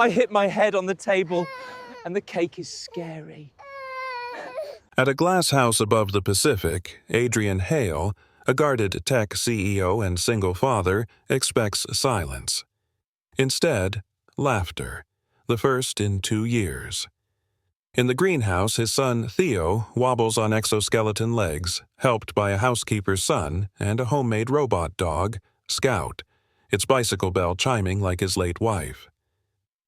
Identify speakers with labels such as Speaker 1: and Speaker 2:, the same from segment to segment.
Speaker 1: I hit my head on the table, and the cake is scary.
Speaker 2: At a glass house above the Pacific, Adrian Hale, a guarded tech CEO and single father, expects silence. Instead, laughter, the first in 2 years. In the greenhouse, his son Theo wobbles on exoskeleton legs, helped by a housekeeper's son and a homemade robot dog, Scout, its bicycle bell chiming like his late wife.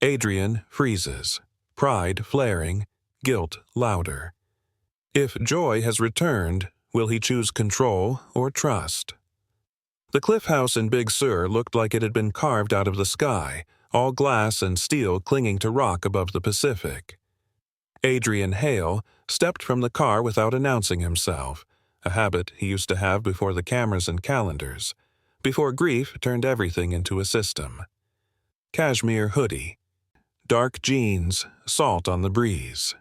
Speaker 2: Adrian freezes, pride flaring, guilt louder. If joy has returned, will he choose control or trust? The cliff house in Big Sur looked like it had been carved out of the sky, all glass and steel clinging to rock above the Pacific. Adrian Hale stepped from the car without announcing himself, a habit he used to have before the cameras and calendars, before grief turned everything into a system. Cashmere hoodie, dark jeans, salt on the breeze.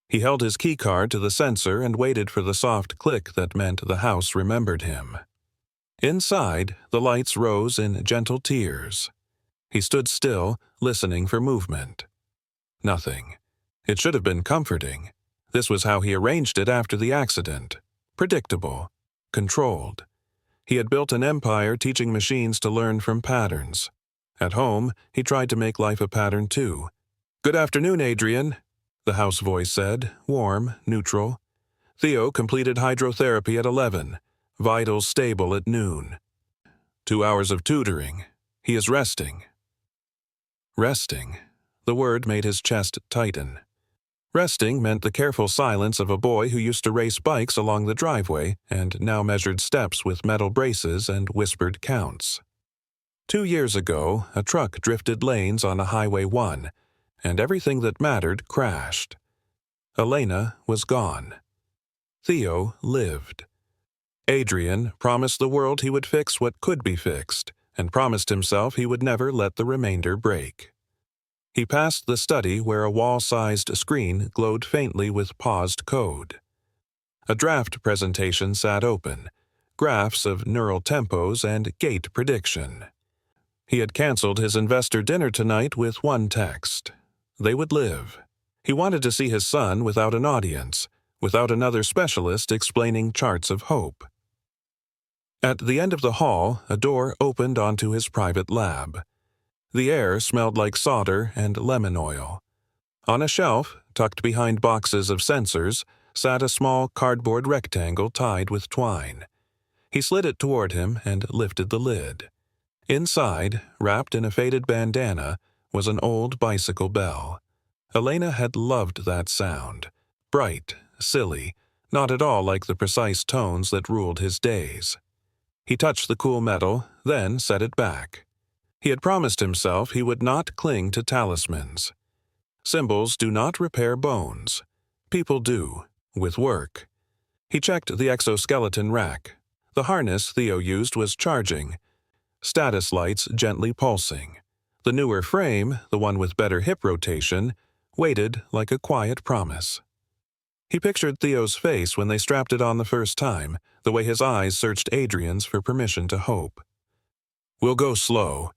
Speaker 2: He held his keycard to the sensor and waited for the soft click that meant the house remembered him. Inside, the lights rose in gentle tears. He stood still, listening for movement. Nothing. It should have been comforting. This was how he arranged it after the accident. Predictable. Controlled. He had built an empire teaching machines to learn from patterns. At home, he tried to make life a pattern too. "Good afternoon, Adrian," the house voice said, warm, neutral. Theo completed hydrotherapy at 11, vitals stable at noon. 2 hours of tutoring. He is resting. Resting. The word made his chest tighten. Resting meant the careful silence of a boy who used to race bikes along the driveway and now measured steps with metal braces and whispered counts. 2 years ago, a truck drifted lanes on a Highway 1, and everything that mattered crashed. Elena was gone. Theo lived. Adrian promised the world he would fix what could be fixed, and promised himself he would never let the remainder break. He passed the study where a wall-sized screen glowed faintly with paused code. A draft presentation sat open, graphs of neural tempos and gait prediction. He had canceled his investor dinner tonight with one text. They would live. He wanted to see his son without an audience, without another specialist explaining charts of hope. At the end of the hall, a door opened onto his private lab. The air smelled like solder and lemon oil. On a shelf, tucked behind boxes of sensors, sat a small cardboard rectangle tied with twine. He slid it toward him and lifted the lid. Inside, wrapped in a faded bandana, was an old bicycle bell. Elena had loved that sound. Bright, silly, not at all like the precise tones that ruled his days. He touched the cool metal, then set it back. He had promised himself he would not cling to talismans. Symbols do not repair bones. People do, with work. He checked the exoskeleton rack. The harness Theo used was charging. Status lights gently pulsing. The newer frame, the one with better hip rotation, waited like a quiet promise. He pictured Theo's face when they strapped it on the first time, the way his eyes searched Adrian's for permission to hope. "We'll go slow,"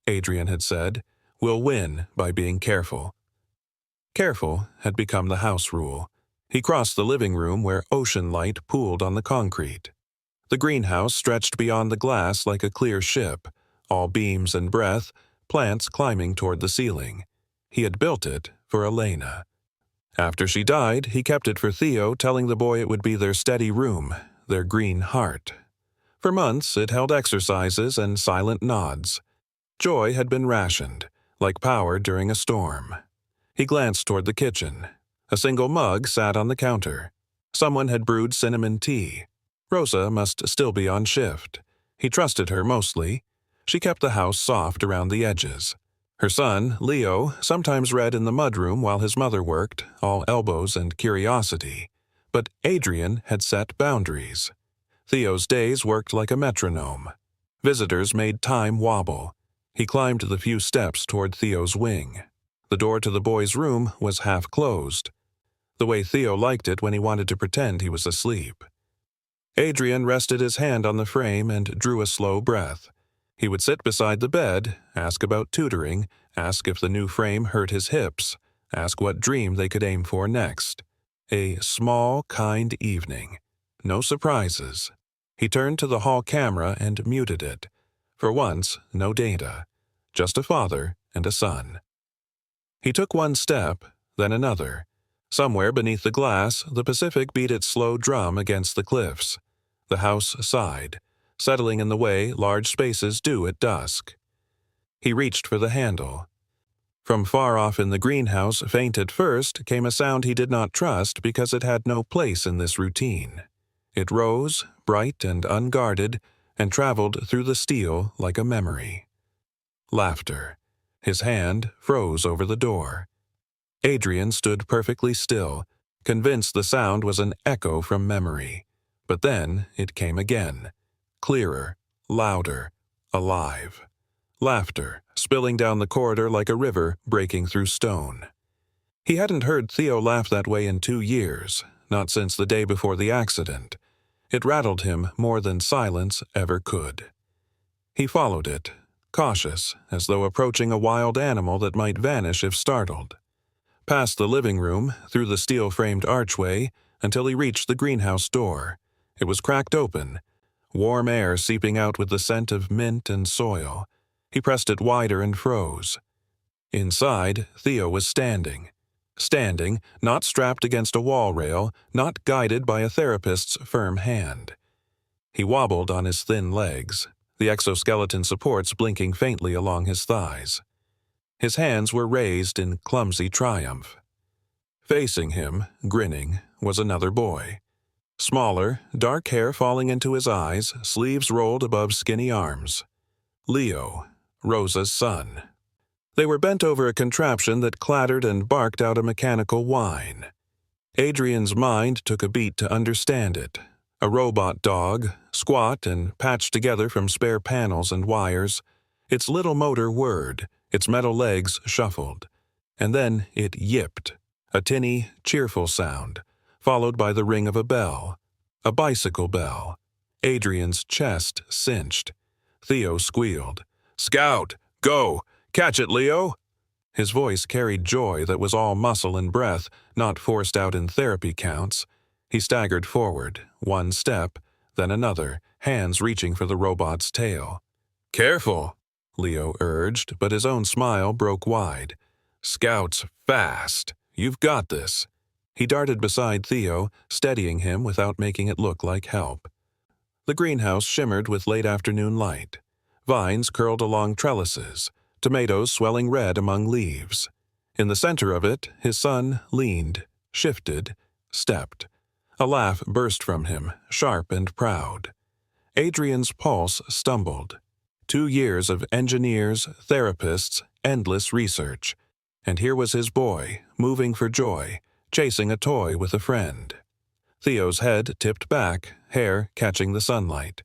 Speaker 2: Adrian had said. "We'll win by being careful." Careful had become the house rule. He crossed the living room where ocean light pooled on the concrete. The greenhouse stretched beyond the glass like a clear ship, all beams and breath, plants climbing toward the ceiling. He had built it for Elena. After she died, he kept it for Theo, telling the boy it would be their steady room, their green heart. For months, it held exercises and silent nods. Joy had been rationed, like power during a storm. He glanced toward the kitchen. A single mug sat on the counter. Someone had brewed cinnamon tea. Rosa must still be on shift. He trusted her mostly. She kept the house soft around the edges. Her son, Leo, sometimes read in the mudroom while his mother worked, all elbows and curiosity. But Adrian had set boundaries. Theo's days worked like a metronome. Visitors made time wobble. He climbed the few steps toward Theo's wing. The door to the boy's room was half closed, the way Theo liked it when he wanted to pretend he was asleep. Adrian rested his hand on the frame and drew a slow breath. He would sit beside the bed, ask about tutoring, ask if the new frame hurt his hips, ask what dream they could aim for next. A small, kind evening. No surprises. He turned to the hall camera and muted it. For once, no data. Just a father and a son. He took one step, then another. Somewhere beneath the glass, the Pacific beat its slow drum against the cliffs. The house sighed, settling in the way large spaces do at dusk. He reached for the handle. From far off in the greenhouse, faint at first, came a sound he did not trust because it had no place in this routine. It rose, bright and unguarded, and traveled through the steel like a memory. Laughter. His hand froze over the door. Adrian stood perfectly still, convinced the sound was an echo from memory. But then it came again. Clearer, louder, alive. Laughter, spilling down the corridor like a river breaking through stone. He hadn't heard Theo laugh that way in 2 years, not since the day before the accident. It rattled him more than silence ever could. He followed it, cautious, as though approaching a wild animal that might vanish if startled. Past the living room, through the steel-framed archway, until he reached the greenhouse door. It was cracked open, warm air seeping out with the scent of mint and soil. He pressed it wider and froze. Inside, Theo was standing. Standing, not strapped against a wall rail, not guided by a therapist's firm hand. He wobbled on his thin legs, the exoskeleton supports blinking faintly along his thighs. His hands were raised in clumsy triumph. Facing him, grinning, was another boy. Smaller, dark hair falling into his eyes, sleeves rolled above skinny arms. Leo, Rosa's son. They were bent over a contraption that clattered and barked out a mechanical whine. Adrian's mind took a beat to understand it. A robot dog, squat and patched together from spare panels and wires. Its little motor whirred, its metal legs shuffled. And then it yipped, a tinny, cheerful sound, followed by the ring of a bell. A bicycle bell. Adrian's chest cinched. Theo squealed. "Scout! Go! Catch it, Leo!" His voice carried joy that was all muscle and breath, not forced out in therapy counts. He staggered forward, one step, then another, hands reaching for the robot's tail. "Careful," Leo urged, but his own smile broke wide. "Scout's fast. You've got this." He darted beside Theo, steadying him without making it look like help. The greenhouse shimmered with late afternoon light. Vines curled along trellises, tomatoes swelling red among leaves. In the center of it, his son leaned, shifted, stepped. A laugh burst from him, sharp and proud. Adrian's pulse stumbled. 2 years of engineers, therapists, endless research. And here was his boy, moving for joy, chasing a toy with a friend. Theo's head tipped back, hair catching the sunlight.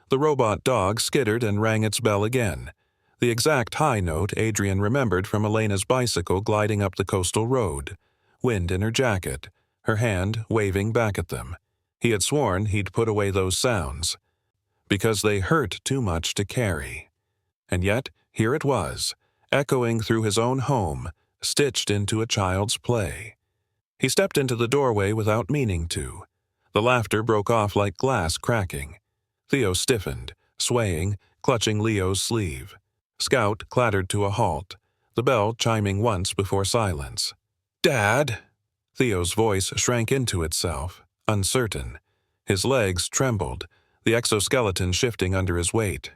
Speaker 2: The robot dog skittered and rang its bell again. The exact high note Adrian remembered from Elena's bicycle gliding up the coastal road. Wind in her jacket, her hand waving back at them. He had sworn he'd put away those sounds, because they hurt too much to carry. And yet, here it was, echoing through his own home, stitched into a child's play. He stepped into the doorway without meaning to. The laughter broke off like glass cracking. Theo stiffened, swaying, clutching Leo's sleeve. Scout clattered to a halt, the bell chiming once before silence. "Dad!" Theo's voice shrank into itself, uncertain. His legs trembled, the exoskeleton shifting under his weight.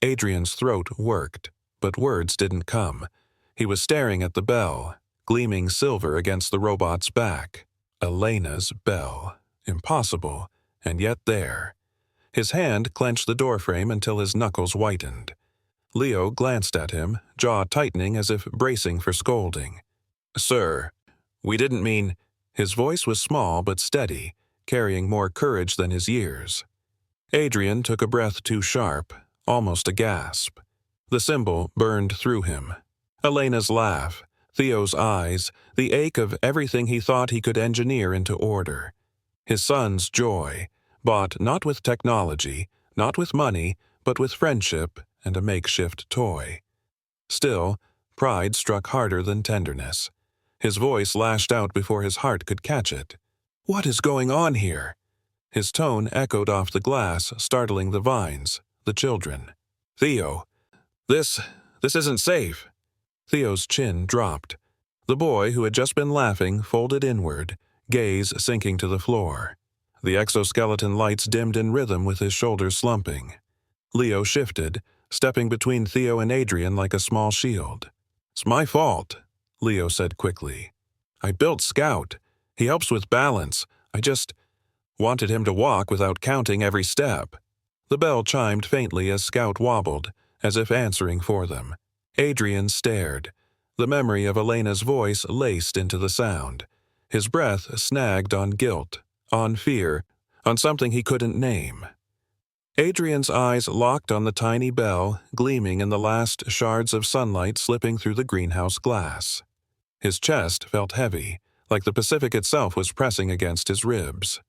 Speaker 2: Adrian's throat worked, but words didn't come. He was staring at the bell, gleaming silver against the robot's back. Elena's bell. Impossible, and yet there. His hand clenched the doorframe until his knuckles whitened. Leo glanced at him, jaw tightening as if bracing for scolding. "Sir, we didn't mean—" His voice was small but steady, carrying more courage than his years. Adrian took a breath too sharp, almost a gasp. The symbol burned through him. Elena's laugh, Theo's eyes, the ache of everything he thought he could engineer into order. His son's joy, bought not with technology, not with money, but with friendship and a makeshift toy. Still, pride struck harder than tenderness. His voice lashed out before his heart could catch it. "What is going on here?" His tone echoed off the glass, startling the vines, the children. "Theo, this isn't safe." Theo's chin dropped. The boy, who had just been laughing, folded inward, gaze sinking to the floor. The exoskeleton lights dimmed in rhythm with his shoulders slumping. Leo shifted, stepping between Theo and Adrian like a small shield. "It's my fault," Leo said quickly. "I built Scout. He helps with balance. I just wanted him to walk without counting every step." The bell chimed faintly as Scout wobbled, as if answering for them. Adrian stared. The memory of Elena's voice laced into the sound. His breath snagged on guilt, on fear, on something he couldn't name. Adrian's eyes locked on the tiny bell, gleaming in the last shards of sunlight slipping through the greenhouse glass. His chest felt heavy, like the Pacific itself was pressing against his ribs.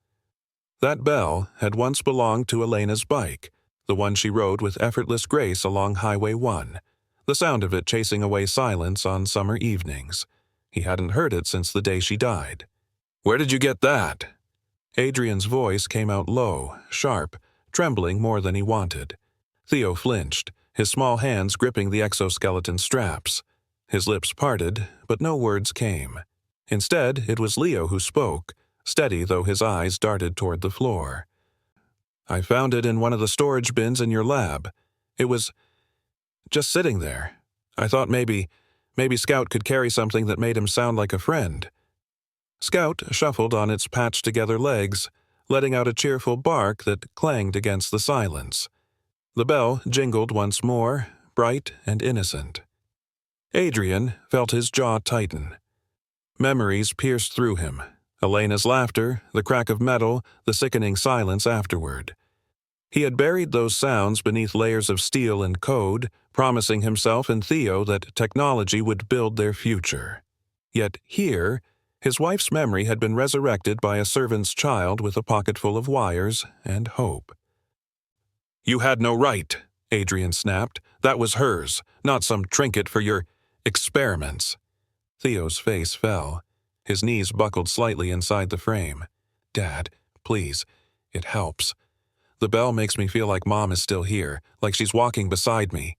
Speaker 2: That bell had once belonged to Elena's bike, the one she rode with effortless grace along Highway 1, the sound of it chasing away silence on summer evenings. He hadn't heard it since the day she died. "Where did you get that?" Adrian's voice came out low, sharp, trembling more than he wanted. Theo flinched, his small hands gripping the exoskeleton straps. His lips parted, but no words came. Instead, it was Leo who spoke, steady though his eyes darted toward the floor. "I found it in one of the storage bins in your lab. It was just sitting there. I thought maybe Scout could carry something that made him sound like a friend." Scout shuffled on its patched-together legs, letting out a cheerful bark that clanged against the silence. The bell jingled once more, bright and innocent. Adrian felt his jaw tighten. Memories pierced through him. Elena's laughter, the crack of metal, the sickening silence afterward. He had buried those sounds beneath layers of steel and code, promising himself and Theo that technology would build their future. Yet here, his wife's memory had been resurrected by a servant's child with a pocket full of wires and hope. "You had no right," Adrian snapped. "That was hers, not some trinket for your experiments." Theo's face fell. His knees buckled slightly inside the frame. "Dad, please, it helps. The bell makes me feel like Mom is still here, like she's walking beside me."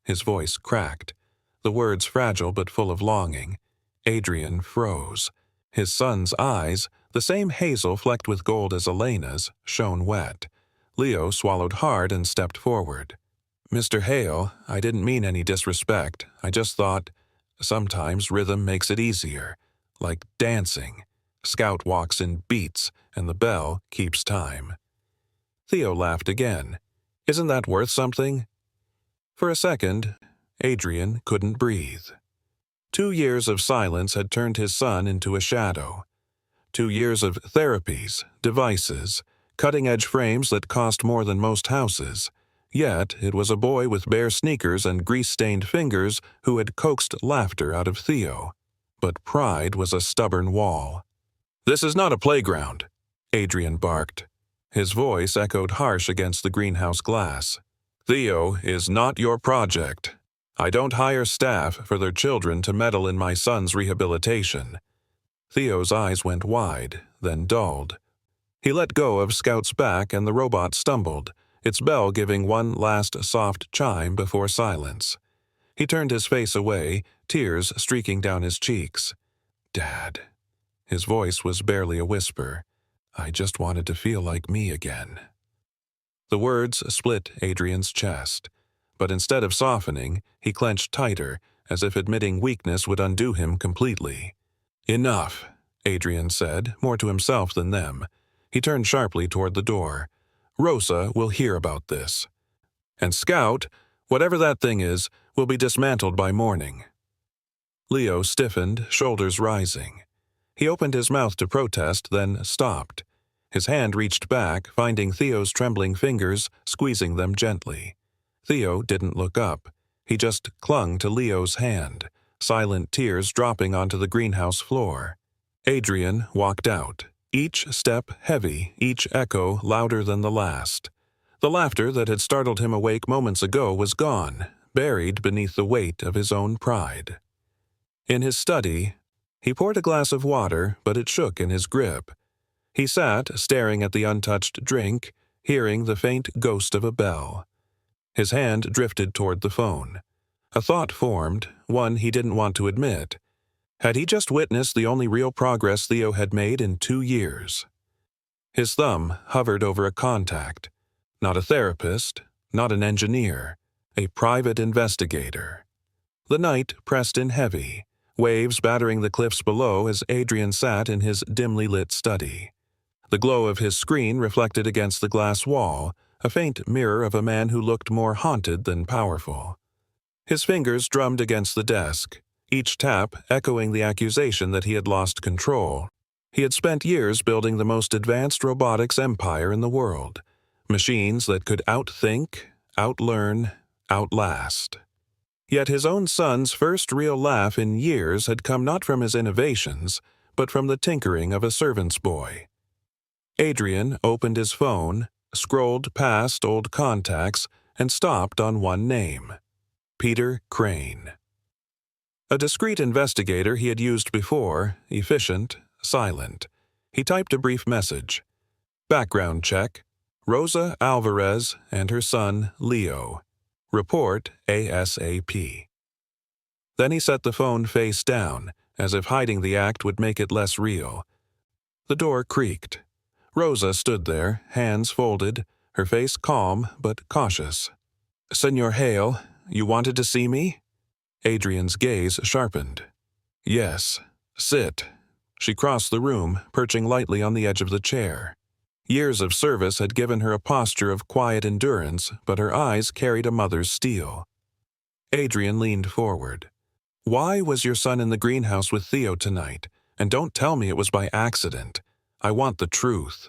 Speaker 2: His voice cracked, the words fragile but full of longing. Adrian froze. His son's eyes, the same hazel flecked with gold as Elena's, shone wet. Leo swallowed hard and stepped forward. "Mr. Hale, I didn't mean any disrespect. I just thought, sometimes rhythm makes it easier. Like dancing. Scout walks in beats, and the bell keeps time." Theo laughed again. "Isn't that worth something?" For a second, Adrian couldn't breathe. 2 years of silence had turned his son into a shadow. 2 years of therapies, devices, cutting-edge frames that cost more than most houses. Yet it was a boy with bare sneakers and grease-stained fingers who had coaxed laughter out of Theo. But pride was a stubborn wall. "This is not a playground," Adrian barked. His voice echoed harsh against the greenhouse glass. "Theo is not your project. I don't hire staff for their children to meddle in my son's rehabilitation." Theo's eyes went wide, then dulled. He let go of Scout's back and the robot stumbled, its bell giving one last soft chime before silence. He turned his face away, tears streaking down his cheeks. "Dad." His voice was barely a whisper. "I just wanted to feel like me again." The words split Adrian's chest, but instead of softening, he clenched tighter, as if admitting weakness would undo him completely. "Enough," Adrian said, more to himself than them. He turned sharply toward the door. "Rosa will hear about this. And Scout, whatever that thing is, will be dismantled by morning." Leo stiffened, shoulders rising. He opened his mouth to protest, then stopped. His hand reached back, finding Theo's trembling fingers, squeezing them gently. Theo didn't look up. He just clung to Leo's hand, silent tears dropping onto the greenhouse floor. Adrian walked out, each step heavy, each echo louder than the last. The laughter that had startled him awake moments ago was gone, buried beneath the weight of his own pride. In his study, he poured a glass of water, but it shook in his grip. He sat, staring at the untouched drink, hearing the faint ghost of a bell. His hand drifted toward the phone. A thought formed, one he didn't want to admit. Had he just witnessed the only real progress Theo had made in 2 years? His thumb hovered over a contact. Not a therapist, not an engineer, a private investigator. The night pressed in heavy, waves battering the cliffs below as Adrian sat in his dimly lit study. The glow of his screen reflected against the glass wall, a faint mirror of a man who looked more haunted than powerful. His fingers drummed against the desk, each tap echoing the accusation that he had lost control. He had spent years building the most advanced robotics empire in the world, machines that could outthink, outlearn, outlast. Yet his own son's first real laugh in years had come not from his innovations, but from the tinkering of a servant's boy. Adrian opened his phone, scrolled past old contacts, and stopped on one name: Peter Crane. A discreet investigator he had used before, efficient, silent. He typed a brief message. Background check. Rosa Alvarez and her son, Leo. Report ASAP. Then he set the phone face down, as if hiding the act would make it less real. The door creaked. Rosa stood there, hands folded, her face calm but cautious. "Senor Hale, you wanted to see me?" Adrian's gaze sharpened. "Yes. Sit." She crossed the room, perching lightly on the edge of the chair. Years of service had given her a posture of quiet endurance, but her eyes carried a mother's steel. Adrian leaned forward. "Why was your son in the greenhouse with Theo tonight? And don't tell me it was by accident. I want the truth."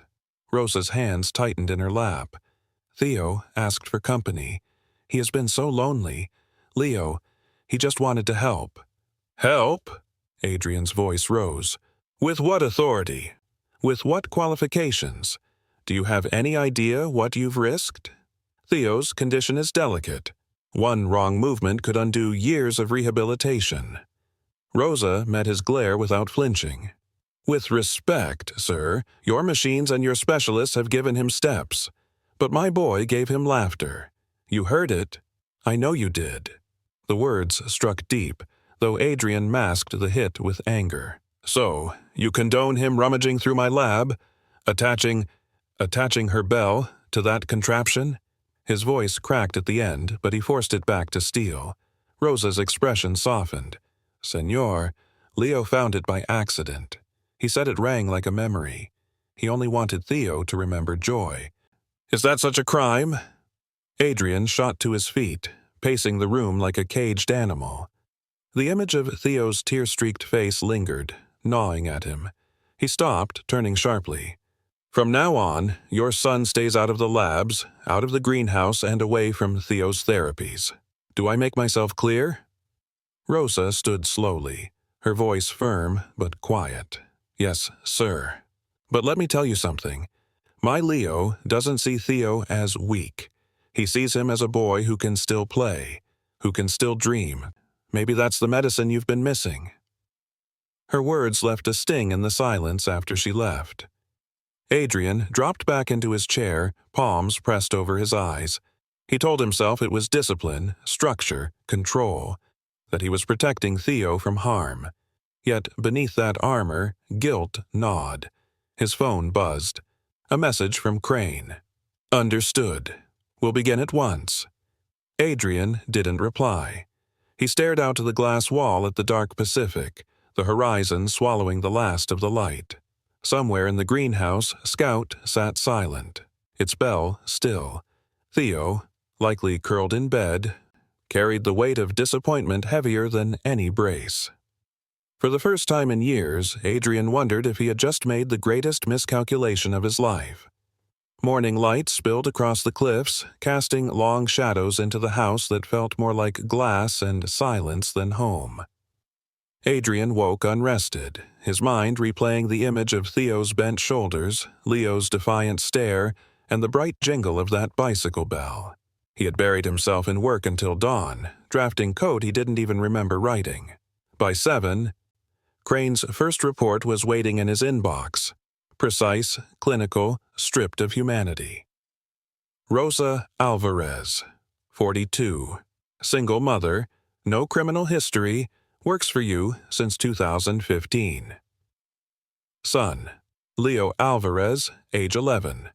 Speaker 2: Rosa's hands tightened in her lap. "Theo asked for company. He has been so lonely. Leo, he just wanted to help." "Help?" Adrian's voice rose. "With what authority? With what qualifications? Do you have any idea what you've risked? Theo's condition is delicate. One wrong movement could undo years of rehabilitation." Rosa met his glare without flinching. "With respect, sir, your machines and your specialists have given him steps. But my boy gave him laughter. You heard it. I know you did." The words struck deep, though Adrian masked the hit with anger. "So, you condone him rummaging through my lab? Attaching her bell to that contraption?" His voice cracked at the end, but he forced it back to steel. Rosa's expression softened. "Senor, Leo found it by accident. He said it rang like a memory. He only wanted Theo to remember joy." "Is that such a crime?" Adrian shot to his feet, pacing the room like a caged animal. The image of Theo's tear-streaked face lingered, gnawing at him. He stopped, turning sharply. "From now on, your son stays out of the labs, out of the greenhouse, and away from Theo's therapies. Do I make myself clear?" Rosa stood slowly, her voice firm but quiet. "Yes, sir. But let me tell you something. My Leo doesn't see Theo as weak. He sees him as a boy who can still play, who can still dream. Maybe that's the medicine you've been missing." Her words left a sting in the silence after she left. Adrian dropped back into his chair, palms pressed over his eyes. He told himself it was discipline, structure, control, that he was protecting Theo from harm. Yet beneath that armor, guilt gnawed. His phone buzzed. A message from Crane. "Understood. We'll begin at once." Adrian didn't reply. He stared out to the glass wall at the dark Pacific, the horizon swallowing the last of the light. Somewhere in the greenhouse, Scout sat silent, its bell still. Theo, likely curled in bed, carried the weight of disappointment heavier than any brace. For the first time in years, Adrian wondered if he had just made the greatest miscalculation of his life. Morning light spilled across the cliffs, casting long shadows into the house that felt more like glass and silence than home. Adrian woke unrested, his mind replaying the image of Theo's bent shoulders, Leo's defiant stare, and the bright jingle of that bicycle bell. He had buried himself in work until dawn, drafting code he didn't even remember writing. By 7, Crane's first report was waiting in his inbox. Precise, clinical, stripped of humanity. Rosa Alvarez, 42, single mother, no criminal history, works for you since 2015. Son, Leo Alvarez, age 11.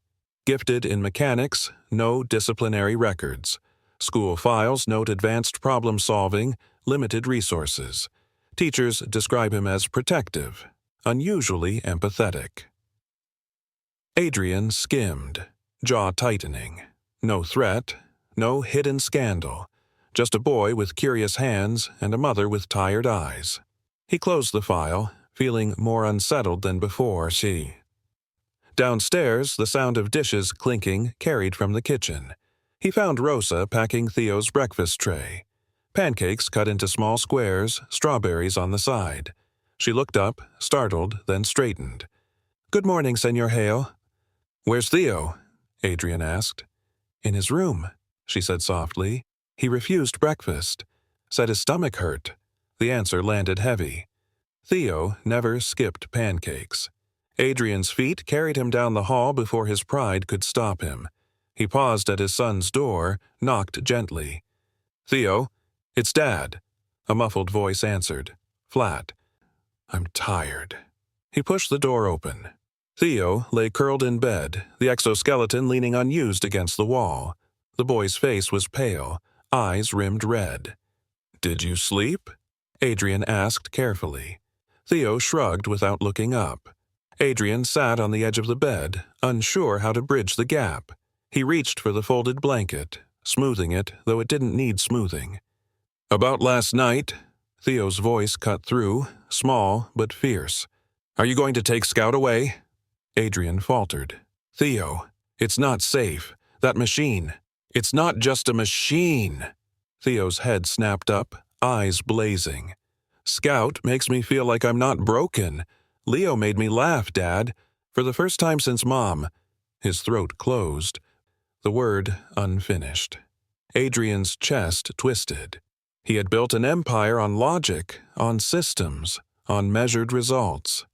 Speaker 2: Gifted in mechanics, no disciplinary records. School files note advanced problem solving, limited resources. Teachers describe him as protective, unusually empathetic. Adrian skimmed, jaw tightening. No threat, no hidden scandal. Just a boy with curious hands and a mother with tired eyes. He closed the file, feeling more unsettled than before. Downstairs, the sound of dishes clinking carried from the kitchen. He found Rosa packing Theo's breakfast tray. Pancakes cut into small squares, strawberries on the side. She looked up, startled, then straightened. "Good morning, Senor Hale." "Where's Theo?" Adrian asked. "In his room," she said softly. "He refused breakfast. Said his stomach hurt." The answer landed heavy. Theo never skipped pancakes. Adrian's feet carried him down the hall before his pride could stop him. He paused at his son's door, knocked gently. "Theo, it's Dad," a muffled voice answered, flat. "I'm tired." He pushed the door open. Theo lay curled in bed, the exoskeleton leaning unused against the wall. The boy's face was pale, eyes rimmed red. "Did you sleep?" Adrian asked carefully. Theo shrugged without looking up. Adrian sat on the edge of the bed, unsure how to bridge the gap. He reached for the folded blanket, smoothing it, though it didn't need smoothing. "About last night," Theo's voice cut through, small but fierce. "Are you going to take Scout away?" Adrian faltered. "Theo, it's not safe. That machine. It's not just a machine." Theo's head snapped up, eyes blazing. "Scout makes me feel like I'm not broken. Leo made me laugh, Dad, for the first time since Mom." His throat closed, the word unfinished. Adrian's chest twisted. He had built an empire on logic, on systems, on measured results.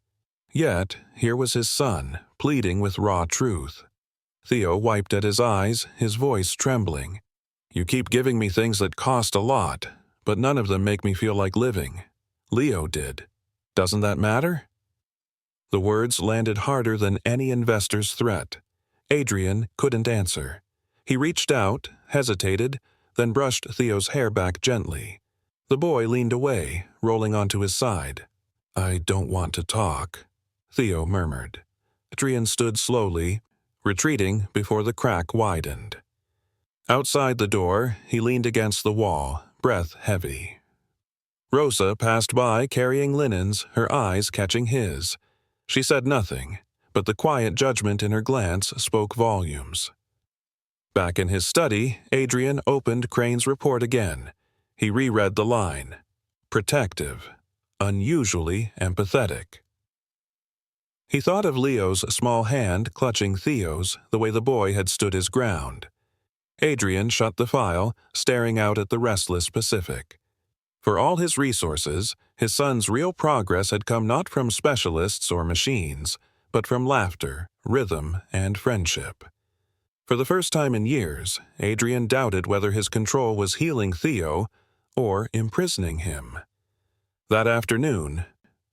Speaker 2: Yet, here was his son, pleading with raw truth. Theo wiped at his eyes, his voice trembling. "You keep giving me things that cost a lot, but none of them make me feel like living. Leo did. Doesn't that matter?" The words landed harder than any investor's threat. Adrian couldn't answer. He reached out, hesitated, then brushed Theo's hair back gently. The boy leaned away, rolling onto his side. "I don't want to talk," Theo murmured. Adrian stood slowly, retreating before the crack widened. Outside the door, he leaned against the wall, breath heavy. Rosa passed by carrying linens, her eyes catching his. She said nothing, but the quiet judgment in her glance spoke volumes. Back in his study, Adrian opened Crane's report again. He reread the line. Protective. Unusually empathetic. He thought of Leo's small hand clutching Theo's the way the boy had stood his ground. Adrian shut the file, staring out at the restless Pacific. For all his resources, his son's real progress had come not from specialists or machines, but from laughter, rhythm, and friendship. For the first time in years, Adrian doubted whether his control was healing Theo or imprisoning him. That afternoon,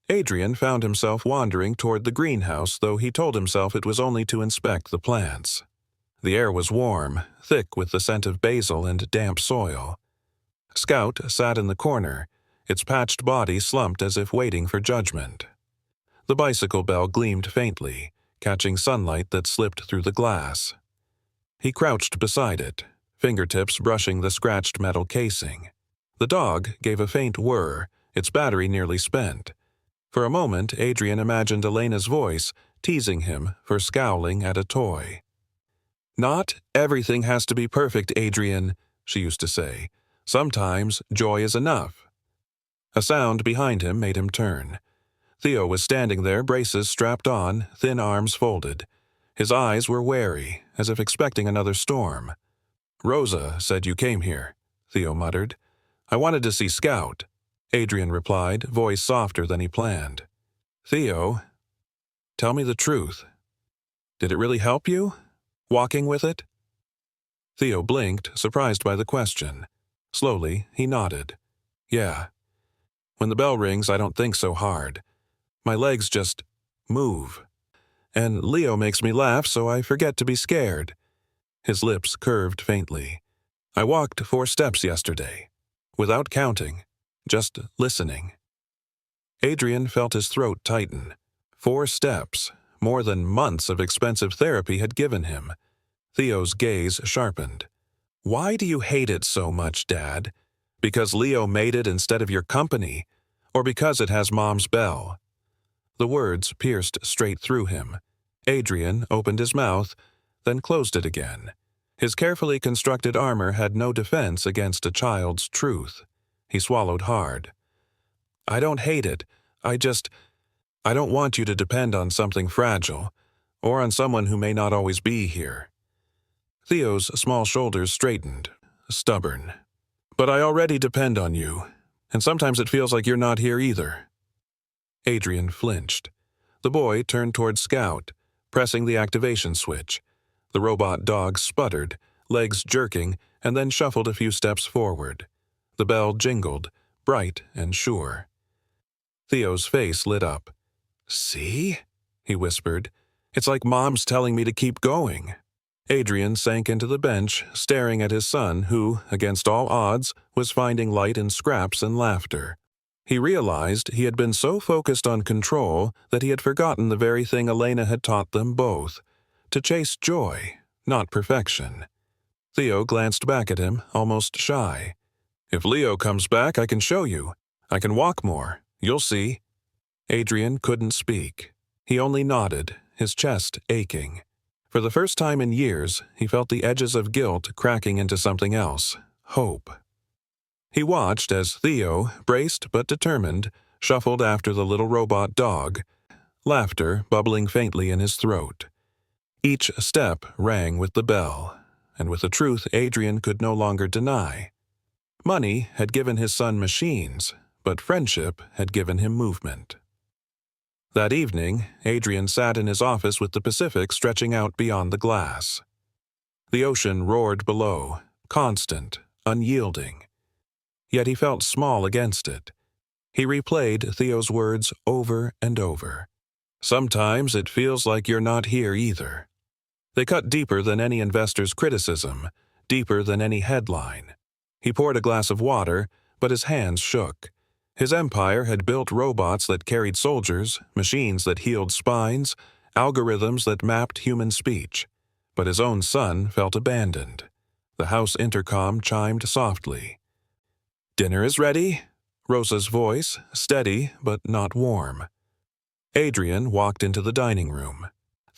Speaker 2: Adrian found himself wandering toward the greenhouse, though he told himself it was only to inspect the plants. The air was warm, thick with the scent of basil and damp soil. Scout sat in the corner, its patched body slumped as if waiting for judgment. The bicycle bell gleamed faintly, catching sunlight that slipped through the glass. He crouched beside it, fingertips brushing the scratched metal casing. The dog gave a faint whir, its battery nearly spent. For a moment, Adrian imagined Elena's voice, teasing him for scowling at a toy. "Not everything has to be perfect, Adrian," she used to say. "Sometimes joy is enough." A sound behind him made him turn. Theo was standing there, braces strapped on, thin arms folded. His eyes were wary, as if expecting another storm. Rosa said you came here, Theo muttered. I wanted to see Scout, Adrian replied, voice softer than he planned. Theo, tell me the truth. Did it really help you? Walking with it? Theo blinked, surprised by the question. Slowly, he nodded. Yeah. When the bell rings, I don't think so hard. My legs just move. And Leo makes me laugh, so I forget to be scared. His lips curved faintly. I walked 4 steps yesterday, without counting, just listening. Adrian felt his throat tighten. 4 steps, more than months of expensive therapy had given him. Theo's gaze sharpened. Why do you hate it so much, Dad? Because Leo made it instead of your company, or because it has Mom's bell? The words pierced straight through him. Adrian opened his mouth, then closed it again. His carefully constructed armor had no defense against a child's truth. He swallowed hard. I don't hate it. I don't want you to depend on something fragile, or on someone who may not always be here. Theo's small shoulders straightened, stubborn. But I already depend on you, and sometimes it feels like you're not here either. Adrian flinched. The boy turned toward Scout, pressing the activation switch. The robot dog sputtered, legs jerking, and then shuffled a few steps forward. The bell jingled, bright and sure. Theo's face lit up. See? He whispered. It's like Mom's telling me to keep going. Adrian sank into the bench, staring at his son who, against all odds, was finding light in scraps and laughter. He realized he had been so focused on control that he had forgotten the very thing Elena had taught them both, to chase joy, not perfection. Theo glanced back at him, almost shy. If Leo comes back, I can show you. I can walk more. You'll see. Adrian couldn't speak. He only nodded, his chest aching. For the first time in years, he felt the edges of guilt cracking into something else, hope. He watched as Theo, braced but determined, shuffled after the little robot dog, laughter bubbling faintly in his throat. Each step rang with the bell, and with a truth Adrian could no longer deny. Money had given his son machines, but friendship had given him movement. That evening, Adrian sat in his office with the Pacific stretching out beyond the glass. The ocean roared below, constant, unyielding. Yet he felt small against it. He replayed Theo's words over and over. Sometimes it feels like you're not here either. They cut deeper than any investor's criticism, deeper than any headline. He poured a glass of water, but his hands shook. His empire had built robots that carried soldiers, machines that healed spines, algorithms that mapped human speech. But his own son felt abandoned. The house intercom chimed softly. "Dinner is ready," Rosa's voice, steady but not warm. Adrian walked into the dining room.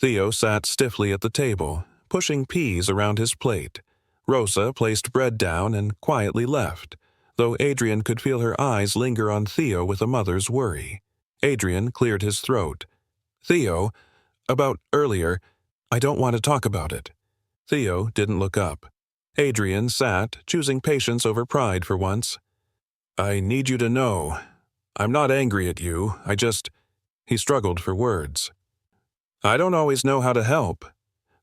Speaker 2: Theo sat stiffly at the table, pushing peas around his plate. Rosa placed bread down and quietly left, though Adrian could feel her eyes linger on Theo with a mother's worry. Adrian cleared his throat. "Theo, about earlier, I don't want to talk about it." Theo didn't look up. Adrian sat, choosing patience over pride for once. "I need you to know. I'm not angry at you, He struggled for words. "I don't always know how to help."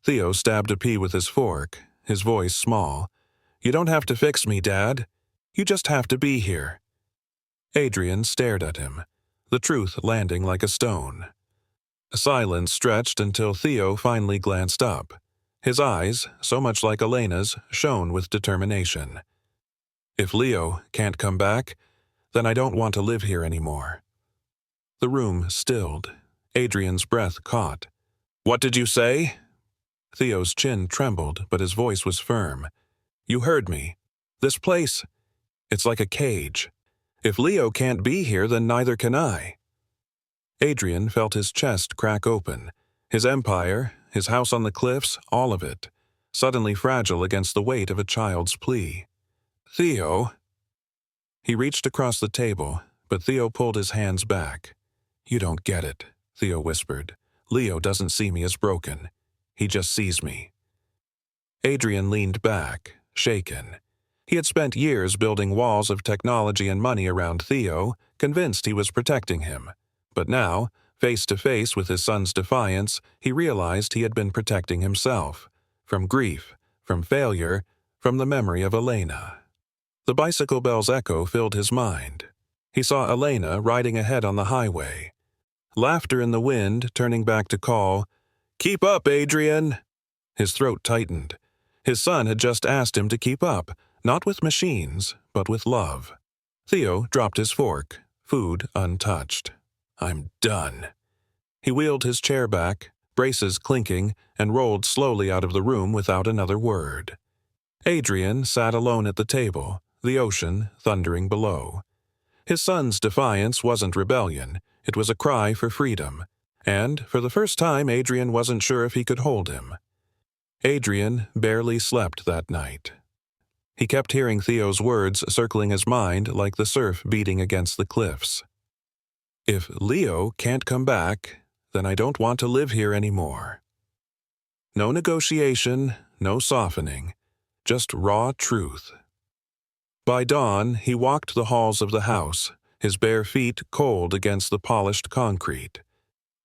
Speaker 2: Theo stabbed a pea with his fork, his voice small. "You don't have to fix me, Dad. You just have to be here." Adrian stared at him, the truth landing like a stone. Silence stretched until Theo finally glanced up. His eyes, so much like Elena's, shone with determination. "If Leo can't come back, then I don't want to live here anymore." The room stilled. Adrian's breath caught. "What did you say?" Theo's chin trembled, but his voice was firm. "You heard me. This place, it's like a cage. If Leo can't be here, then neither can I." Adrian felt his chest crack open. His empire, his house on the cliffs, all of it, suddenly fragile against the weight of a child's plea. "Theo." He reached across the table, but Theo pulled his hands back. "You don't get it," Theo whispered. "Leo doesn't see me as broken. He just sees me." Adrian leaned back, shaken. He had spent years building walls of technology and money around Theo, convinced he was protecting him. But now, face to face with his son's defiance, he realized he had been protecting himself. From grief, from failure, from the memory of Elena. The bicycle bell's echo filled his mind. He saw Elena riding ahead on the highway. Laughter in the wind, turning back to call, "Keep up, Adrian!" His throat tightened. His son had just asked him to keep up, not with machines, but with love. Theo dropped his fork, food untouched. "I'm done." He wheeled his chair back, braces clinking, and rolled slowly out of the room without another word. Adrian sat alone at the table, the ocean thundering below. His son's defiance wasn't rebellion, it was a cry for freedom, and for the first time Adrian wasn't sure if he could hold him. Adrian barely slept that night. He kept hearing Theo's words circling his mind like the surf beating against the cliffs. "If Leo can't come back, then I don't want to live here anymore." No negotiation, no softening, just raw truth. By dawn, he walked the halls of the house, his bare feet cold against the polished concrete.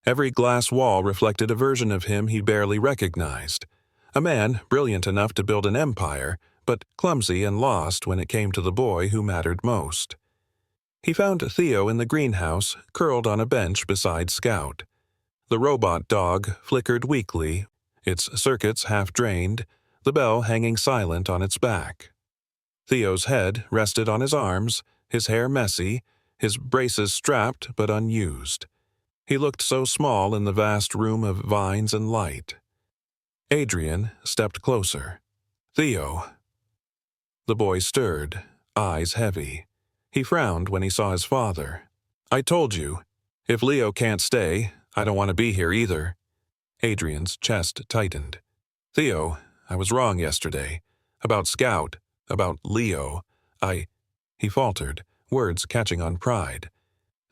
Speaker 2: Every glass wall reflected a version of him he barely recognized. A man brilliant enough to build an empire, but clumsy and lost when it came to the boy who mattered most. He found Theo in the greenhouse, curled on a bench beside Scout. The robot dog flickered weakly, its circuits half drained, the bell hanging silent on its back. Theo's head rested on his arms, his hair messy, his braces strapped but unused. He looked so small in the vast room of vines and light. Adrian stepped closer. "Theo." The boy stirred, eyes heavy. He frowned when he saw his father. "I told you. If Leo can't stay, I don't want to be here either." Adrian's chest tightened. "Theo, I was wrong yesterday. About Scout, about Leo. He faltered, words catching on pride.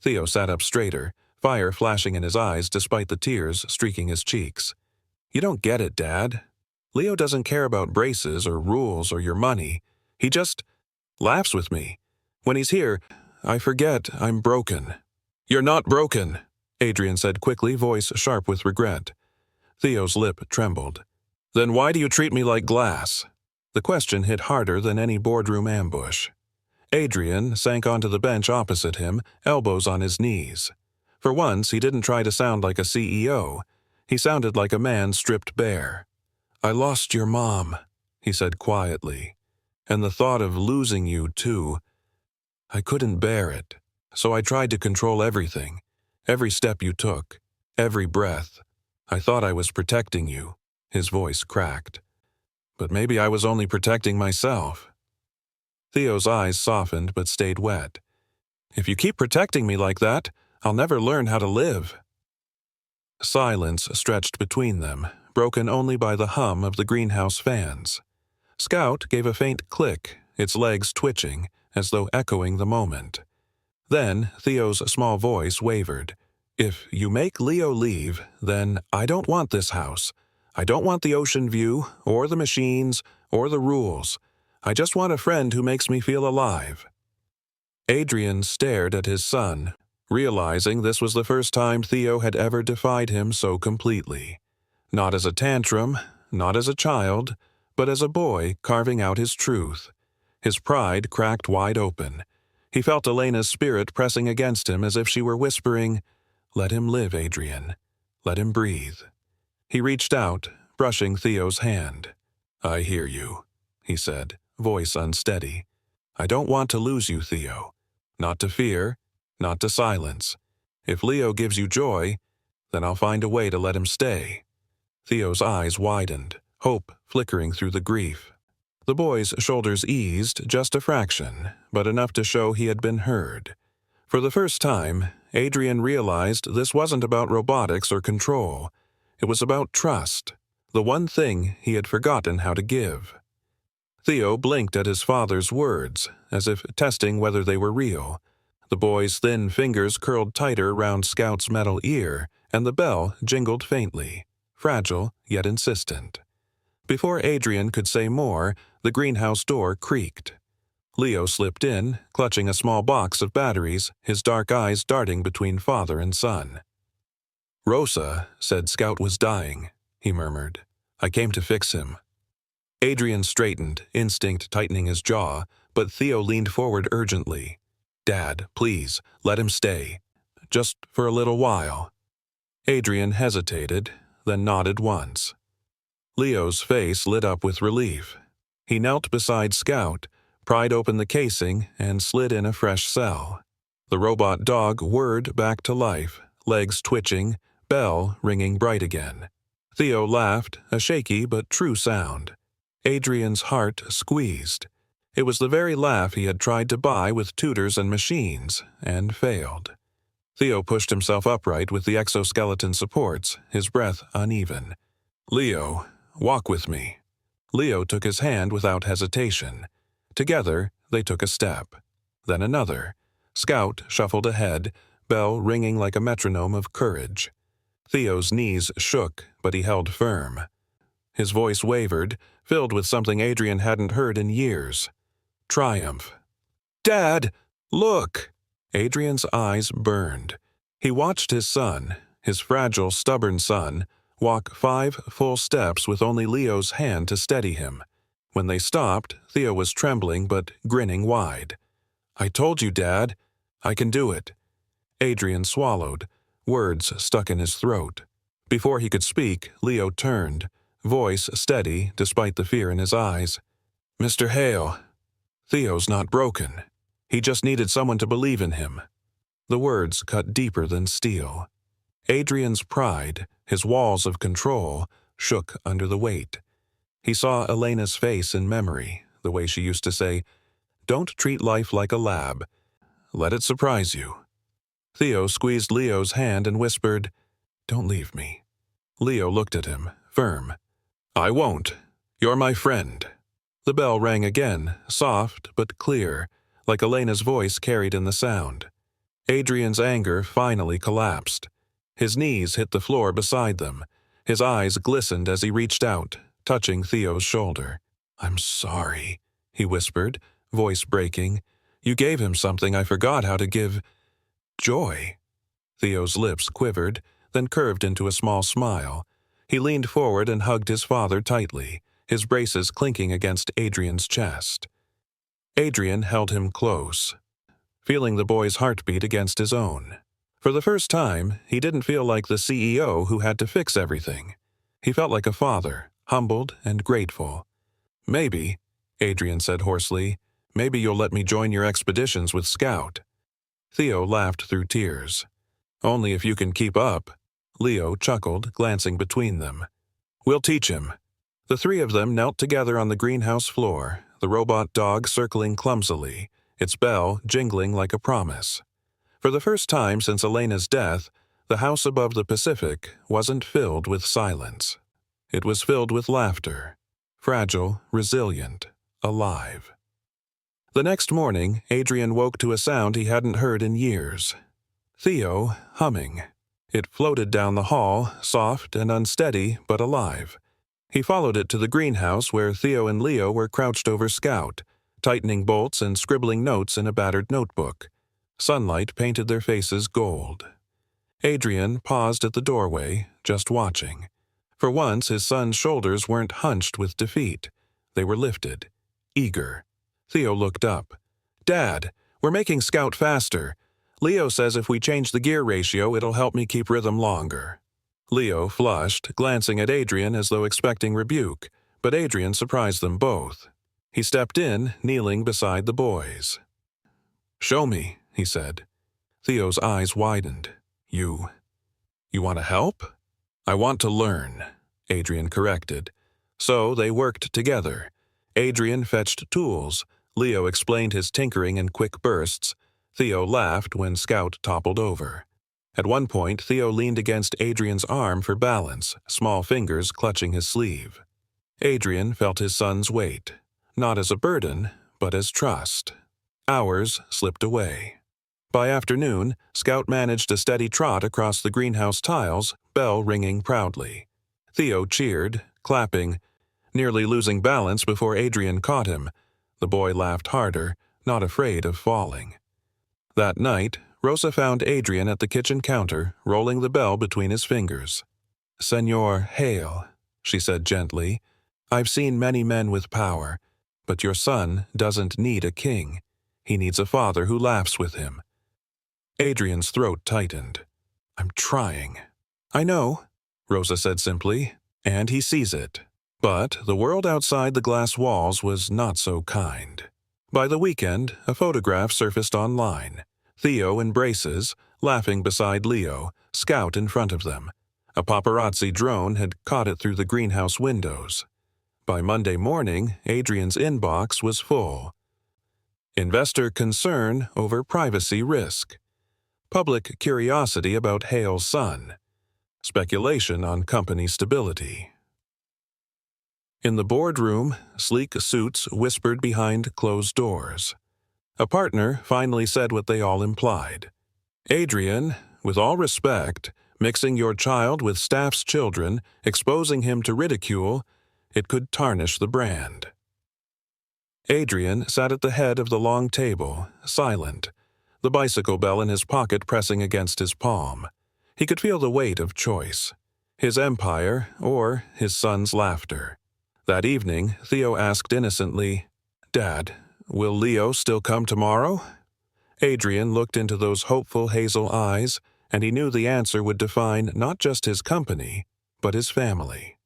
Speaker 2: Theo sat up straighter, fire flashing in his eyes despite the tears streaking his cheeks. "You don't get it, Dad. Leo doesn't care about braces or rules or your money. He just laughs with me. When he's here, I forget I'm broken." "You're not broken," Adrian said quickly, voice sharp with regret. Theo's lip trembled. "Then why do you treat me like glass?" The question hit harder than any boardroom ambush. Adrian sank onto the bench opposite him, elbows on his knees. For once, he didn't try to sound like a CEO. He sounded like a man stripped bare. "I lost your mom," he said quietly. "And the thought of losing you, too. I couldn't bear it. So I tried to control everything. Every step you took. Every breath. I thought I was protecting you." His voice cracked. "But maybe I was only protecting myself." Theo's eyes softened but stayed wet. "If you keep protecting me like that, I'll never learn how to live." Silence stretched between them, broken only by the hum of the greenhouse fans. Scout gave a faint click, its legs twitching, as though echoing the moment. Then Theo's small voice wavered. "If you make Leo leave, then I don't want this house. I don't want the ocean view, or the machines, or the rules. I just want a friend who makes me feel alive." Adrian stared at his son, realizing this was the first time Theo had ever defied him so completely. Not as a tantrum, not as a child, but as a boy carving out his truth. His pride cracked wide open. He felt Elena's spirit pressing against him as if she were whispering, "Let him live, Adrian. Let him breathe." He reached out, brushing Theo's hand. "I hear you," he said, voice unsteady. "I don't want to lose you, Theo. Not to fear, not to silence. If Leo gives you joy, then I'll find a way to let him stay." Theo's eyes widened, hope flickering through the grief. The boy's shoulders eased just a fraction, but enough to show he had been heard. For the first time, Adrian realized this wasn't about robotics or control. It was about trust, the one thing he had forgotten how to give. Theo blinked at his father's words, as if testing whether they were real. The boy's thin fingers curled tighter round Scout's metal ear, and the bell jingled faintly, fragile yet insistent. Before Adrian could say more, the greenhouse door creaked. Leo slipped in, clutching a small box of batteries, his dark eyes darting between father and son. "Rosa said Scout was dying," he murmured. "I came to fix him." Adrian straightened, instinct tightening his jaw, but Theo leaned forward urgently. "Dad, please, let him stay. Just for a little while." Adrian hesitated, then nodded once. Leo's face lit up with relief. He knelt beside Scout, pried open the casing, and slid in a fresh cell. The robot dog whirred back to life, legs twitching, bell ringing bright again. Theo laughed, a shaky but true sound. Adrian's heart squeezed. It was the very laugh he had tried to buy with tutors and machines, and failed. Theo pushed himself upright with the exoskeleton supports, his breath uneven. "Leo, walk with me." Leo took his hand without hesitation. Together, they took a step. Then another. Scout shuffled ahead, bell ringing like a metronome of courage. Theo's knees shook, but he held firm. His voice wavered, filled with something Adrian hadn't heard in years. Triumph. "Dad, look!" Adrian's eyes burned. He watched his son, his fragile, stubborn son, walk 5 full steps with only Leo's hand to steady him. When they stopped, Theo was trembling but grinning wide. "I told you, Dad. I can do it." Adrian swallowed. Words stuck in his throat. Before he could speak, Leo turned, voice steady despite the fear in his eyes. "Mr. Hale, Theo's not broken. He just needed someone to believe in him." The words cut deeper than steel. Adrian's pride, his walls of control, shook under the weight. He saw Elena's face in memory, the way she used to say, "Don't treat life like a lab. Let it surprise you." Theo squeezed Leo's hand and whispered, "Don't leave me." Leo looked at him, firm. "I won't. You're my friend." The bell rang again, soft but clear, like Elena's voice carried in the sound. Adrian's anger finally collapsed. His knees hit the floor beside them. His eyes glistened as he reached out, touching Theo's shoulder. "I'm sorry," he whispered, voice breaking. "You gave him something I forgot how to give. Joy." Theo's lips quivered, then curved into a small smile. He leaned forward and hugged his father tightly, his braces clinking against Adrian's chest. Adrian held him close, feeling the boy's heartbeat against his own. For the first time, he didn't feel like the CEO who had to fix everything. He felt like a father, humbled and grateful. "Maybe," Adrian said hoarsely, "maybe you'll let me join your expeditions with Scout." Theo laughed through tears. "Only if you can keep up." Leo chuckled, glancing between them. "We'll teach him." The three of them knelt together on the greenhouse floor, the robot dog circling clumsily, its bell jingling like a promise. For the first time since Elena's death, the house above the Pacific wasn't filled with silence. It was filled with laughter, fragile, resilient, alive. The next morning, Adrian woke to a sound he hadn't heard in years. Theo humming. It floated down the hall, soft and unsteady, but alive. He followed it to the greenhouse where Theo and Leo were crouched over Scout, tightening bolts and scribbling notes in a battered notebook. Sunlight painted their faces gold. Adrian paused at the doorway, just watching. For once, his son's shoulders weren't hunched with defeat. They were lifted, eager. Theo looked up. "Dad, we're making Scout faster. Leo says if we change the gear ratio, it'll help me keep rhythm longer." Leo flushed, glancing at Adrian as though expecting rebuke, but Adrian surprised them both. He stepped in, kneeling beside the boys. "Show me," he said. Theo's eyes widened. You want to help?" "I want to learn," Adrian corrected. So they worked together. Adrian fetched tools. Leo explained his tinkering in quick bursts. Theo laughed when Scout toppled over. At one point, Theo leaned against Adrian's arm for balance, small fingers clutching his sleeve. Adrian felt his son's weight, not as a burden, but as trust. Hours slipped away. By afternoon, Scout managed a steady trot across the greenhouse tiles, bell ringing proudly. Theo cheered, clapping. nearly losing balance before Adrian caught him. The boy laughed harder, not afraid of falling. That night, Rosa found Adrian at the kitchen counter, rolling the bell between his fingers. "Senor Hale," she said gently, "I've seen many men with power, but your son doesn't need a king. He needs a father who laughs with him." Adrian's throat tightened. "I'm trying." "I know," Rosa said simply, "and he sees it." But the world outside the glass walls was not so kind. By the weekend, a photograph surfaced online. Theo in braces, laughing beside Leo, Scout in front of them. A paparazzi drone had caught it through the greenhouse windows. By Monday morning, Adrian's inbox was full. Investor concern over privacy risk. Public curiosity about Hale's son. Speculation on company stability. In the boardroom, sleek suits whispered behind closed doors. A partner finally said what they all implied. "Adrian, with all respect, mixing your child with staff's children, exposing him to ridicule, it could tarnish the brand." Adrian sat at the head of the long table, silent, the bicycle bell in his pocket pressing against his palm. He could feel the weight of choice. His empire or his son's laughter. That evening, Theo asked innocently, "Dad, will Leo still come tomorrow?" Adrian looked into those hopeful hazel eyes, and he knew the answer would define not just his company, but his family.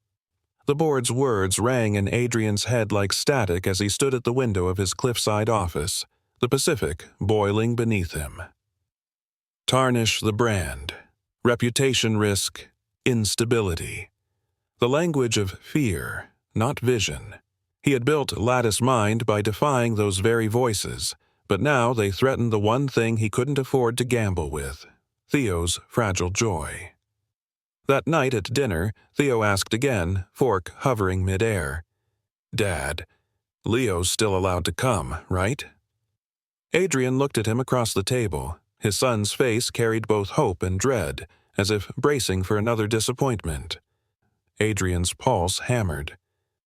Speaker 2: The board's words rang in Adrian's head like static as he stood at the window of his cliffside office, the Pacific boiling beneath him. Tarnish the brand. Reputation risk. Instability. The language of fear, not vision. He had built Lattice Mind by defying those very voices, but now they threatened the one thing he couldn't afford to gamble with, Theo's fragile joy. That night at dinner, Theo asked again, fork hovering midair, "Dad, Leo's still allowed to come, right?" Adrian looked at him across the table. His son's face carried both hope and dread, as if bracing for another disappointment. Adrian's pulse hammered.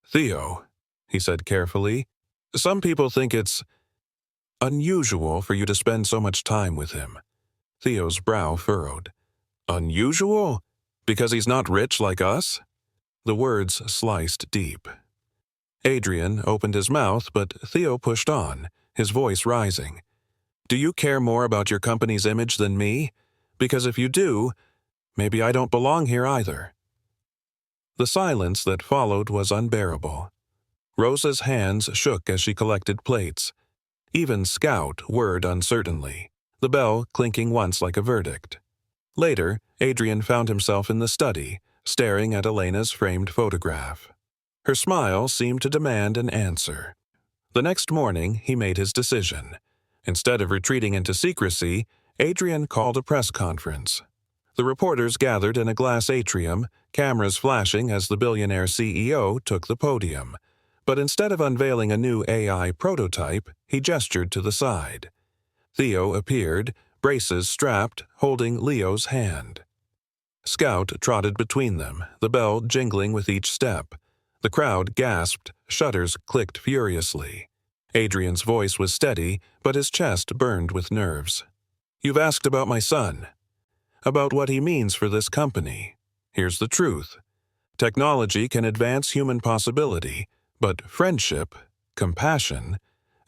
Speaker 2: "Theo," he said carefully, "some people think it's unusual for you to spend so much time with him." Theo's brow furrowed. "Unusual? Because he's not rich like us?" The words sliced deep. Adrian opened his mouth, but Theo pushed on, his voice rising. "Do you care more about your company's image than me? Because if you do, maybe I don't belong here either." The silence that followed was unbearable. Rosa's hands shook as she collected plates. Even Scout whirred uncertainly, the bell clinking once like a verdict. Later, Adrian found himself in the study, staring at Elena's framed photograph. Her smile seemed to demand an answer. The next morning, he made his decision. Instead of retreating into secrecy, Adrian called a press conference. The reporters gathered in a glass atrium, cameras flashing as the billionaire CEO took the podium. But instead of unveiling a new AI prototype, he gestured to the side. Theo appeared, braces strapped, holding Leo's hand. Scout trotted between them, the bell jingling with each step. The crowd gasped, shutters clicked furiously. Adrian's voice was steady, but his chest burned with nerves. "You've asked about my son. About what he means for this company. Here's the truth. Technology can advance human possibility, but friendship, compassion,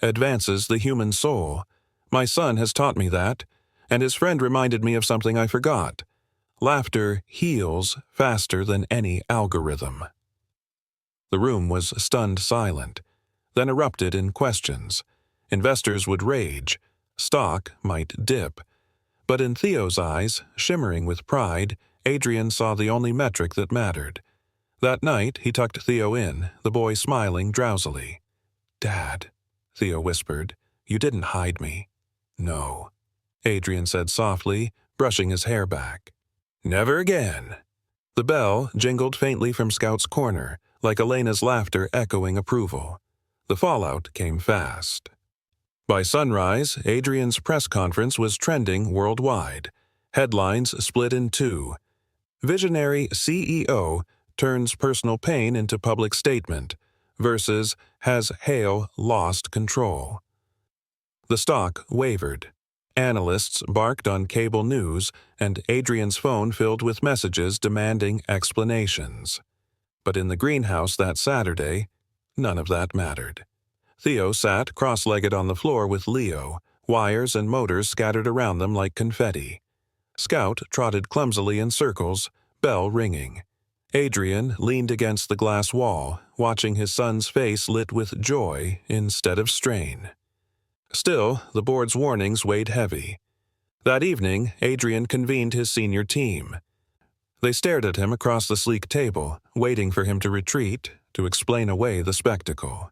Speaker 2: advances the human soul. My son has taught me that, and his friend reminded me of something I forgot. Laughter heals faster than any algorithm." The room was stunned silent, then erupted in questions. Investors would rage. Stock might dip. But in Theo's eyes, shimmering with pride, Adrian saw the only metric that mattered. That night, he tucked Theo in, the boy smiling drowsily. "Dad," Theo whispered, "you didn't hide me." "No," Adrian said softly, brushing his hair back. "Never again." The bell jingled faintly from Scout's corner, like Elena's laughter echoing approval. The fallout came fast. By sunrise, Adrian's press conference was trending worldwide. Headlines split in two. Visionary CEO turns personal pain into public statement. versus has Hale lost control? The stock wavered. Analysts barked on cable news, and Adrian's phone filled with messages demanding explanations. But in the greenhouse that Saturday, none of that mattered. Theo sat cross-legged on the floor with Leo, wires and motors scattered around them like confetti. Scout trotted clumsily in circles, bell ringing. Adrian leaned against the glass wall, watching his son's face lit with joy instead of strain. Still, the board's warnings weighed heavy. That evening, Adrian convened his senior team. They stared at him across the sleek table, waiting for him to retreat, to explain away the spectacle.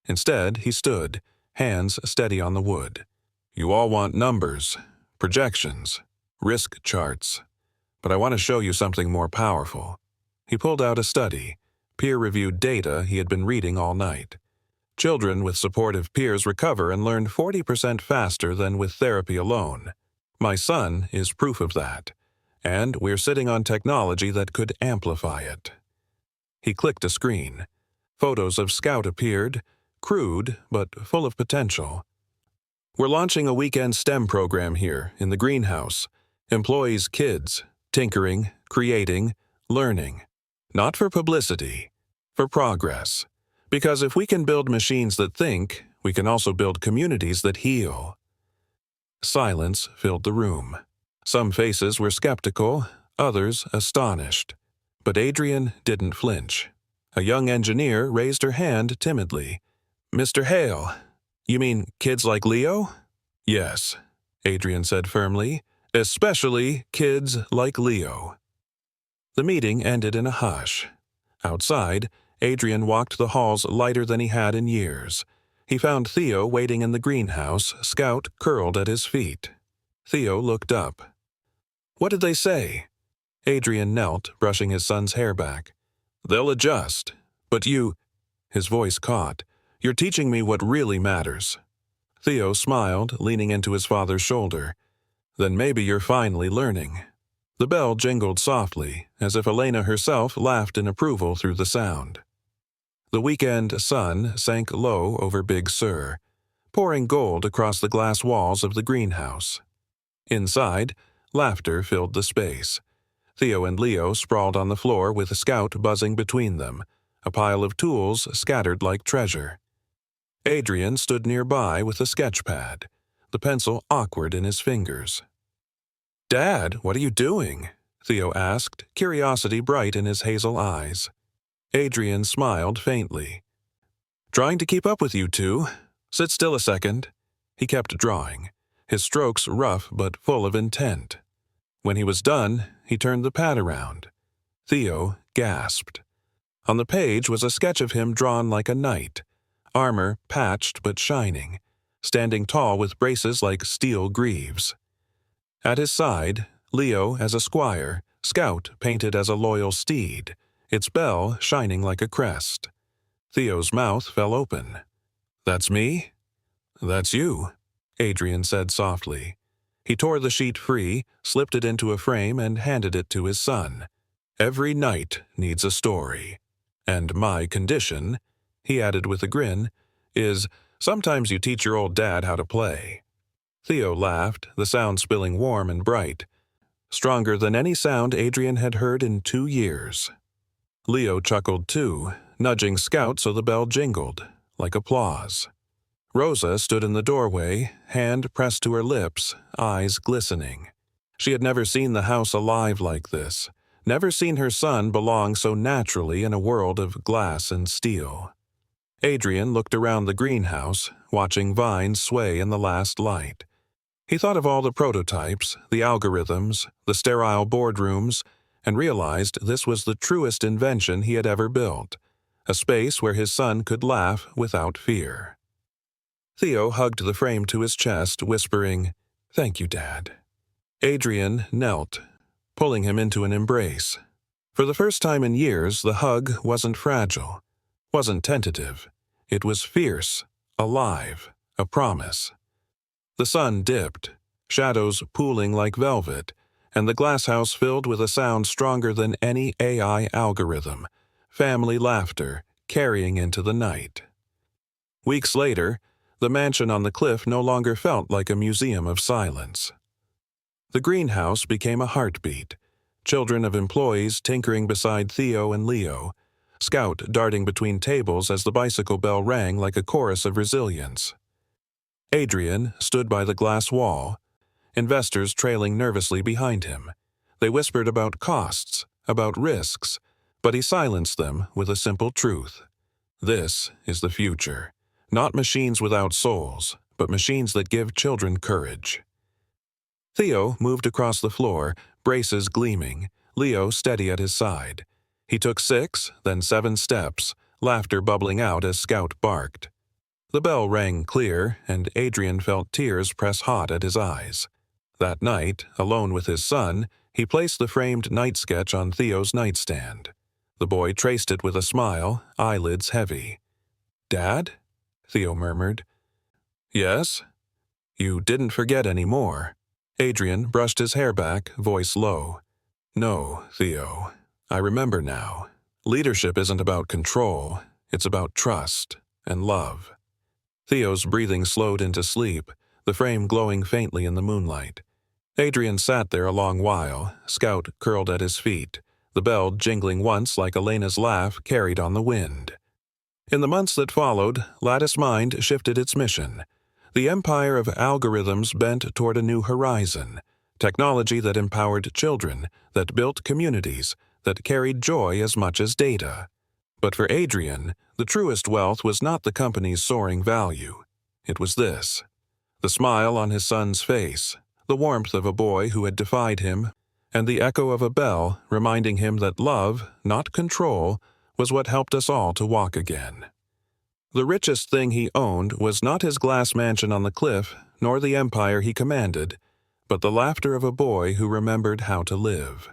Speaker 2: Instead, he stood, hands steady on the wood. You all want numbers, projections, risk charts. But I want to show you something more powerful. He pulled out a study, peer-reviewed data he had been reading all night. Children with supportive peers recover and learn 40% faster than with therapy alone. My son is proof of that, and we're sitting on technology that could amplify it. He clicked a screen. Photos of Scout appeared, crude but full of potential. We're launching a weekend STEM program here in the greenhouse. Employees' kids, tinkering, creating, learning. Not for publicity, for progress. Because if we can build machines that think, we can also build communities that heal. Silence filled the room. Some faces were skeptical, others astonished. But Adrian didn't flinch. A young engineer raised her hand timidly. Mr. Hale, you mean kids like Leo? Yes, Adrian said firmly, especially kids like Leo. The meeting ended in a hush. Outside, Adrian walked the halls lighter than he had in years. He found Theo waiting in the greenhouse, Scout curled at his feet. Theo looked up. What did they say? Adrian knelt, brushing his son's hair back. They'll adjust. But you... His voice caught. You're teaching me what really matters. Theo smiled, leaning into his father's shoulder. Then maybe you're finally learning. The bell jingled softly, as if Elena herself laughed in approval through the sound. The weekend sun sank low over Big Sur, pouring gold across the glass walls of the greenhouse. Inside, laughter filled the space. Theo and Leo sprawled on the floor with a Scout buzzing between them, a pile of tools scattered like treasure. Adrian stood nearby with a sketch pad, the pencil awkward in his fingers. Dad, what are you doing? Theo asked, curiosity bright in his hazel eyes. Adrian smiled faintly. Trying to keep up with you two. Sit still a second. He kept drawing, his strokes rough but full of intent. When he was done, he turned the pad around. Theo gasped. On the page was a sketch of him drawn like a knight, armor patched but shining, standing tall with braces like steel greaves. At his side, Leo as a squire, Scout painted as a loyal steed, its bell shining like a crest. Theo's mouth fell open. That's me? That's you, Adrian said softly. He tore the sheet free, slipped it into a frame, and handed it to his son. Every knight needs a story. And my condition, he added with a grin, is sometimes you teach your old dad how to play. Theo laughed, the sound spilling warm and bright, stronger than any sound Adrian had heard in 2 years. Leo chuckled too, nudging Scout so the bell jingled, like applause. Rosa stood in the doorway, hand pressed to her lips, eyes glistening. She had never seen the house alive like this, never seen her son belong so naturally in a world of glass and steel. Adrian looked around the greenhouse, watching vines sway in the last light. He thought of all the prototypes, the algorithms, the sterile boardrooms, and realized this was the truest invention he had ever built, a space where his son could laugh without fear. Theo hugged the frame to his chest, whispering, "Thank you, Dad." Adrian knelt, pulling him into an embrace. For the first time in years, the hug wasn't fragile, wasn't tentative. It was fierce, alive, a promise. The sun dipped, shadows pooling like velvet, and the glasshouse filled with a sound stronger than any AI algorithm, family laughter, carrying into the night. Weeks later, the mansion on the cliff no longer felt like a museum of silence. The greenhouse became a heartbeat, children of employees tinkering beside Theo and Leo, Scout darting between tables as the bicycle bell rang like a chorus of resilience. Adrian stood by the glass wall, investors trailing nervously behind him. They whispered about costs, about risks, but he silenced them with a simple truth. This is the future. Not machines without souls, but machines that give children courage. Theo moved across the floor, braces gleaming, Leo steady at his side. He took 6, then 7 steps, laughter bubbling out as Scout barked. The bell rang clear, and Adrian felt tears press hot at his eyes. That night, alone with his son, he placed the framed night sketch on Theo's nightstand. The boy traced it with a smile, eyelids heavy. "Dad?" Theo murmured. "Yes?" "You didn't forget any more." Adrian brushed his hair back, voice low. "No, Theo. I remember now. Leadership isn't about control. It's about trust and love." Theo's breathing slowed into sleep, the frame glowing faintly in the moonlight. Adrian sat there a long while, Scout curled at his feet, the bell jingling once like Elena's laugh carried on the wind. In the months that followed, Lattice Mind shifted its mission. The empire of algorithms bent toward a new horizon, technology that empowered children, that built communities, that carried joy as much as data. But for Adrian, the truest wealth was not the company's soaring value. It was this: the smile on his son's face, the warmth of a boy who had defied him, and the echo of a bell reminding him that love, not control, was what helped us all to walk again. The richest thing he owned was not his glass mansion on the cliff, nor the empire he commanded, but the laughter of a boy who remembered how to live.